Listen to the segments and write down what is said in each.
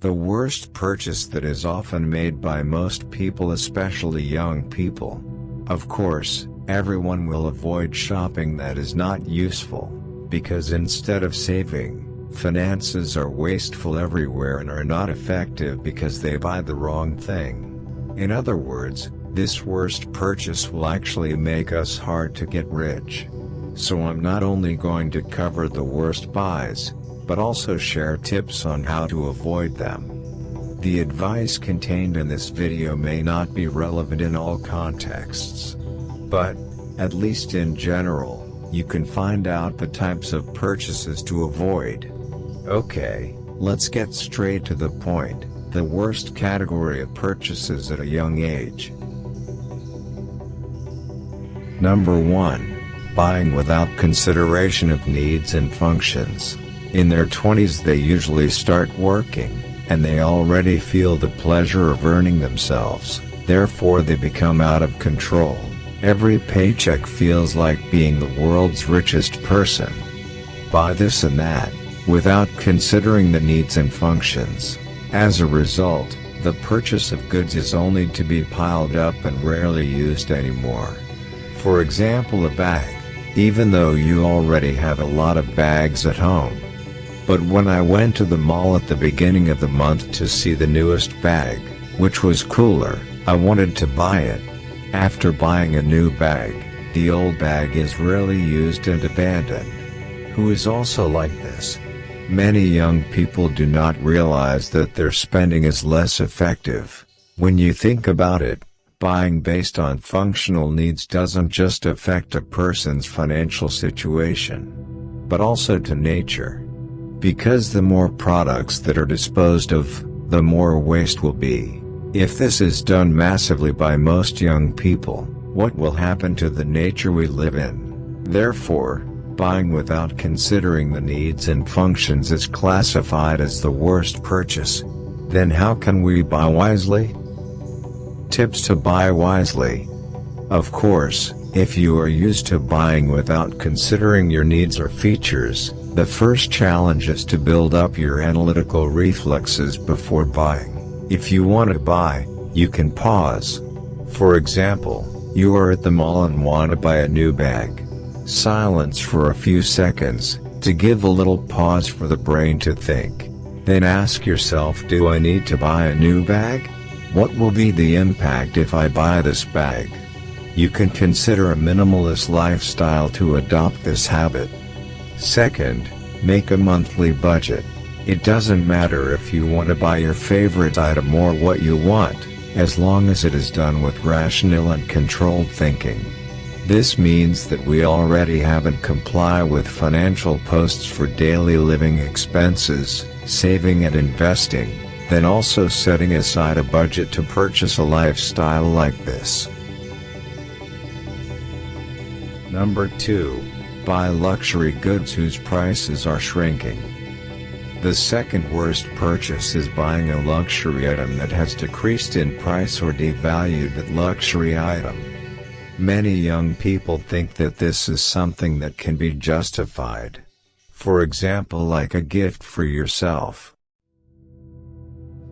The worst purchase that is often made by most people, especially young people. Of course, everyone will avoid shopping that is not useful, because instead of saving, finances are wasteful everywhere and are not effective because they buy the wrong thing. In other words, this worst purchase will actually make us hard to get rich. So I'm not only going to cover the worst buys, but also share tips on how to avoid them. The advice contained in this video may not be relevant in all contexts, but, at least in general, you can find out the types of purchases to avoid. Okay, let's get straight to the point. The worst category of purchases at a young age. Number 1. Buying without consideration of needs and functions. In their 20s they usually start working, and they already feel the pleasure of earning themselves, therefore they become out of control. Every paycheck feels like being the world's richest person. Buy this and that, without considering the needs and functions. As a result, the purchase of goods is only to be piled up and rarely used anymore. For example, a bag, even though you already have a lot of bags at home. But when I went to the mall at the beginning of the month to see the newest bag, which was cooler, I wanted to buy it. After buying a new bag, the old bag is rarely used and abandoned. Who is also like this? Many young people do not realize that their spending is less effective. When you think about it, buying based on functional needs doesn't just affect a person's financial situation, but also to nature. Because the more products that are disposed of, the more waste will be. If this is done massively by most young people, what will happen to the nature we live in? Therefore, buying without considering the needs and functions is classified as the worst purchase. Then how can we buy wisely? Tips to buy wisely. Of course, if you are used to buying without considering your needs or features, the first challenge is to build up your analytical reflexes before buying. If you want to buy, you can pause. For example, you are at the mall and want to buy a new bag. Silence for a few seconds, to give a little pause for the brain to think. Then ask yourself, do I need to buy a new bag? What will be the impact if I buy this bag? You can consider a minimalist lifestyle to adopt this habit. Second, make a monthly budget. It doesn't matter if you want to buy your favorite item or what you want, as long as it is done with rational and controlled thinking. This means that we already haven't comply with financial posts for daily living expenses, saving and investing, then also setting aside a budget to purchase a lifestyle like this. Number 2. Buy luxury goods whose prices are shrinking. The second worst purchase is buying a luxury item that has decreased in price or devalued that luxury item. Many young people think that this is something that can be justified. For example, like a gift for yourself.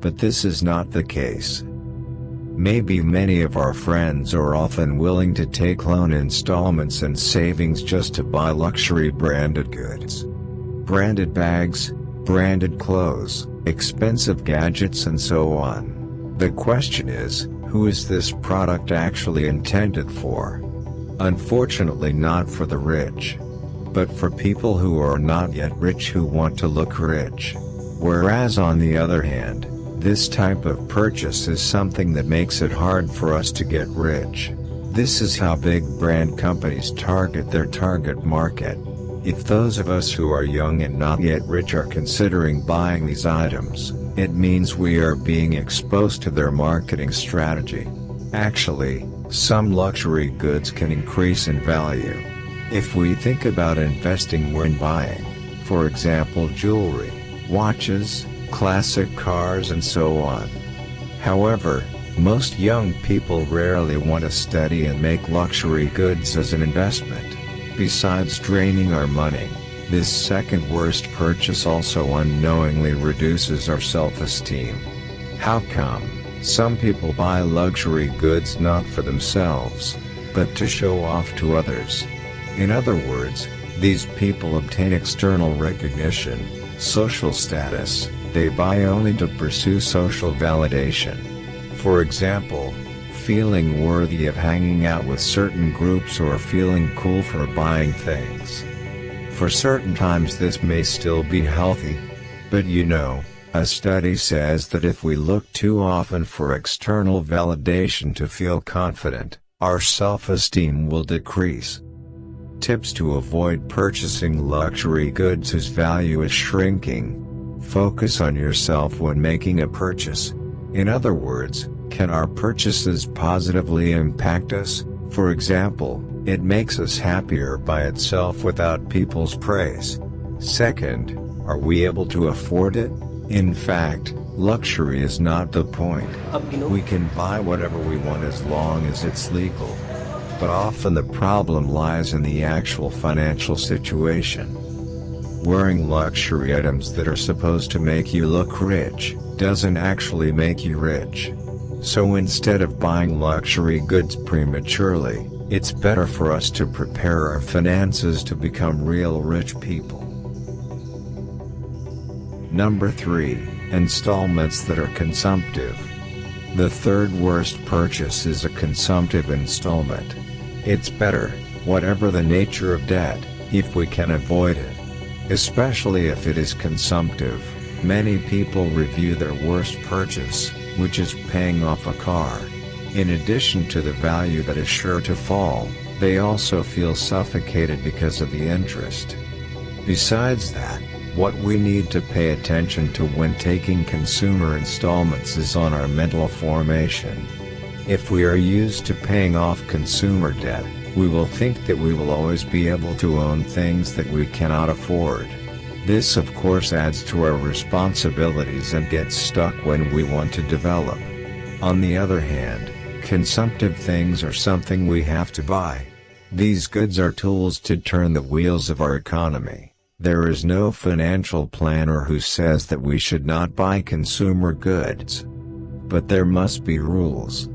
But this is not the case. Maybe many of our friends are often willing to take loan installments and savings just to buy luxury branded goods. Branded bags, branded clothes, expensive gadgets and so on. The question is, who is this product actually intended for? Unfortunately not for the rich. But for people who are not yet rich who want to look rich. Whereas on the other hand, this type of purchase is something that makes it hard for us to get rich. This is how big brand companies target their target market. If those of us who are young and not yet rich are considering buying these items, it means we are being exposed to their marketing strategy. Actually, some luxury goods can increase in value. If we think about investing when buying, for example jewelry, watches, classic cars and so on. However, most young people rarely want to study and make luxury goods as an investment. Besides draining our money, This second worst purchase also unknowingly reduces our self-esteem. How come? Some people buy luxury goods not for themselves, but to show off to others. In other words, these people obtain external recognition, social status. They buy only to pursue social validation. For example, feeling worthy of hanging out with certain groups or feeling cool for buying things. For certain times this may still be healthy. But a study says that if we look too often for external validation to feel confident, our self-esteem will decrease. Tips to avoid purchasing luxury goods whose value is shrinking. Focus on yourself when making a purchase. In other words, can our purchases positively impact us? For example, it makes us happier by itself without people's praise. Second, are we able to afford it? In fact, luxury is not the point. We can buy whatever we want as long as it's legal. But often the problem lies in the actual financial situation. Wearing luxury items that are supposed to make you look rich doesn't actually make you rich. So instead of buying luxury goods prematurely, it's better for us to prepare our finances to become real rich people. Number 3. Installments that are consumptive. The third worst purchase is a consumptive installment. It's better, whatever the nature of debt, if we can avoid it. Especially if it is consumptive. Many people review their worst purchase, which is paying off a car. In addition to the value that is sure to fall, they also feel suffocated because of the interest. Besides that, what we need to pay attention to when taking consumer installments is on our mental formation. If we are used to paying off consumer debt, we will think that we will always be able to own things that we cannot afford. This of course adds to our responsibilities and gets stuck when we want to develop. On the other hand, consumptive things are something we have to buy. These goods are tools to turn the wheels of our economy. There is no financial planner who says that we should not buy consumer goods. But there must be rules.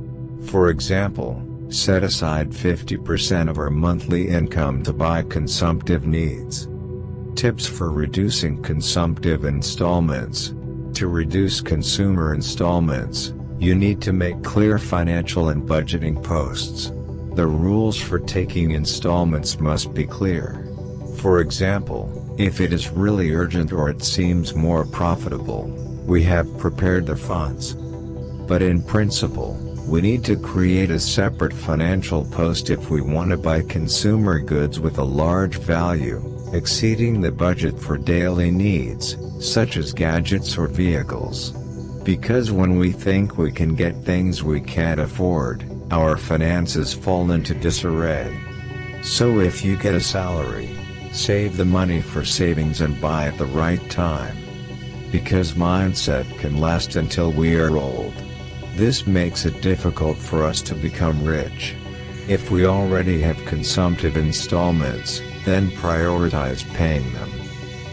For example, set aside 50% of our monthly income to buy consumptive needs. Tips for reducing consumptive installments. To reduce consumer installments, you need to make clear financial and budgeting posts. The rules for taking installments must be clear. For example, if it is really urgent or it seems more profitable, we have prepared the funds. But in principle, we need to create a separate financial post if we want to buy consumer goods with a large value, exceeding the budget for daily needs, such as gadgets or vehicles. Because when we think we can get things we can't afford, our finances fall into disarray. So if you get a salary, save the money for savings and buy at the right time. Because mindset can last until we are old. This makes it difficult for us to become rich. If we already have consumptive installments, then prioritize paying them.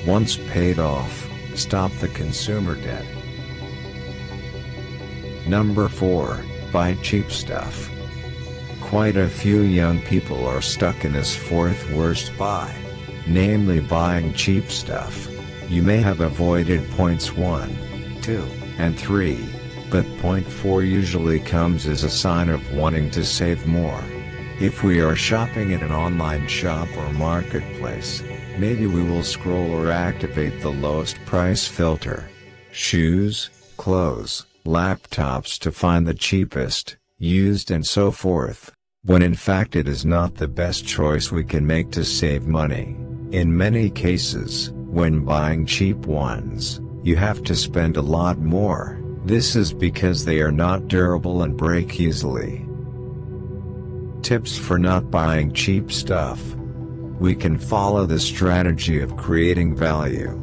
Once paid off, stop the consumer debt. Number 4, buy cheap stuff. Quite a few young people are stuck in this fourth worst buy, namely buying cheap stuff. You may have avoided points 1, 2, and 3, but point 4 usually comes as a sign of wanting to save more. If we are shopping at an online shop or marketplace, maybe we will scroll or activate the lowest price filter. Shoes, clothes, laptops to find the cheapest, used and so forth, when in fact it is not the best choice we can make to save money. In many cases, when buying cheap ones, you have to spend a lot more. This is because they are not durable and break easily. Tips for not buying cheap stuff. We can follow the strategy of creating value.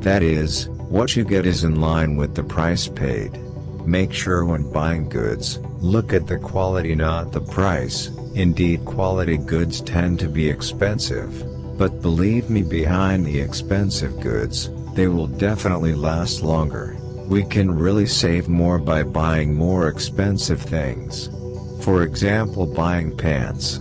That is, what you get is in line with the price paid. Make sure when buying goods, look at the quality not the price. Indeed, quality goods tend to be expensive, But believe me, behind the expensive goods, they will definitely last longer. We can really save more by buying more expensive things. For example, buying pants.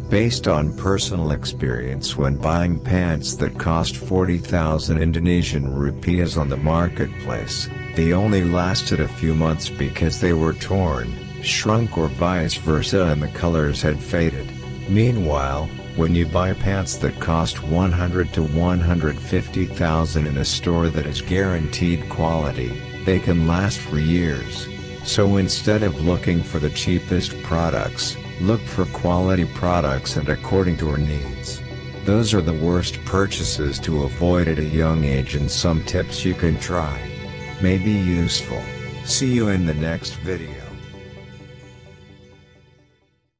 Based on personal experience, when buying pants that cost 40,000 Indonesian rupiahs on the marketplace, they only lasted a few months because they were torn, shrunk or vice versa, and the colors had faded. Meanwhile, when you buy pants that cost 100 to 150,000 in a store that is guaranteed quality, they can last for years. So instead of looking for the cheapest products, look for quality products and according to your needs. Those are the worst purchases to avoid at a young age, and some tips you can try may be useful. See you in the next video.